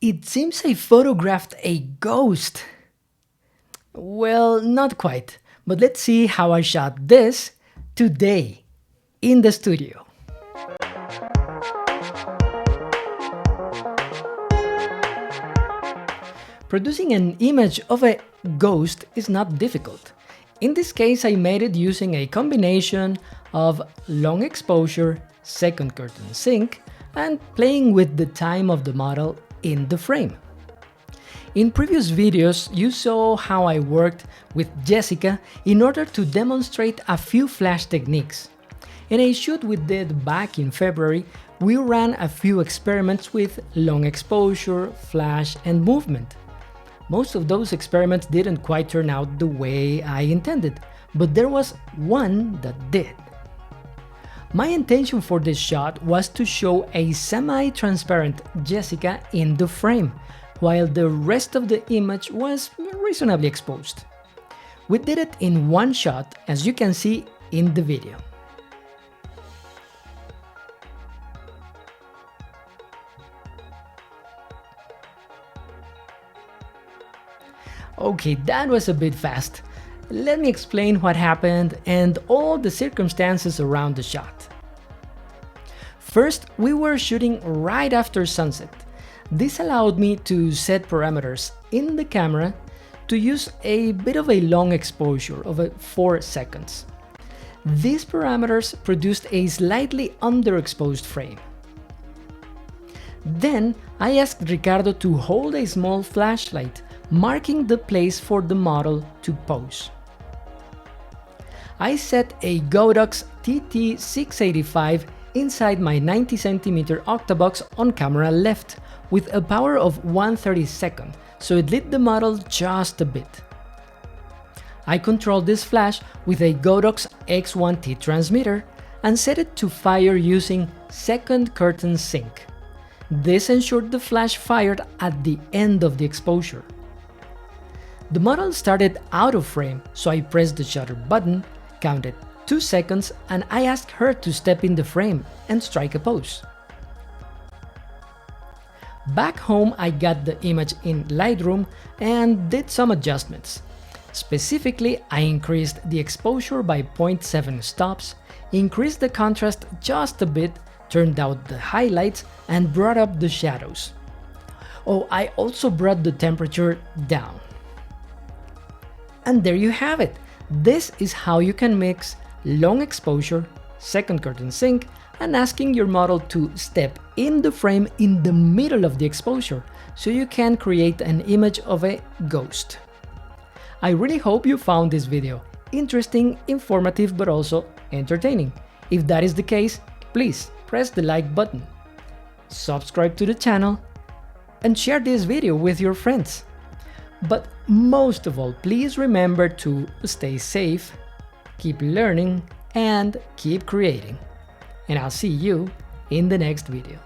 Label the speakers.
Speaker 1: It seems I photographed a ghost. Well, not quite, but let's see how I shot this today in the studio. Producing an image of a ghost is not difficult. In this case, I made it using a combination of long exposure, second curtain sync, and playing with the time of the model in the frame. In previous videos, you saw how I worked with Jessica in order to demonstrate a few flash techniques. In a shoot we did back in February, we ran a few experiments with long exposure, flash, and movement. Most of those experiments didn't quite turn out the way I intended, but there was one that did. My intention for this shot was to show a semi-transparent Jessica in the frame, while the rest of the image was reasonably exposed. We did it in one shot, as you can see in the video. Okay, that was a bit fast. Let me explain what happened and all the circumstances around the shot. First, we were shooting right after sunset. This allowed me to set parameters in the camera to use a bit of a long exposure of 4 seconds. These parameters produced a slightly underexposed frame. Then I asked Ricardo to hold a small flashlight, marking the place for the model to pose. I set a Godox TT685 inside my 90cm octabox on camera left with a power of 1/32, so it lit the model just a bit. I controlled this flash with a Godox X1T transmitter and set it to fire using second curtain sync. This ensured the flash fired at the end of the exposure. The model started out of frame, so I pressed the shutter button, counted 2 seconds, and I asked her to step in the frame and strike a pose. Back home, I got the image in Lightroom and did some adjustments. Specifically, I increased the exposure by 0.7 stops, increased the contrast just a bit, turned out the highlights, and brought up the shadows. Oh, I also brought the temperature down. And there you have it. This is how you can mix long exposure, second curtain sync, and asking your model to step in the frame in the middle of the exposure, so you can create an image of a ghost. I really hope you found this video interesting, informative, but also entertaining. If that is the case, please press the like button, subscribe to the channel, and share this video with your friends. But most of all, please remember to stay safe, keep learning, and keep creating. And I'll see you in the next video.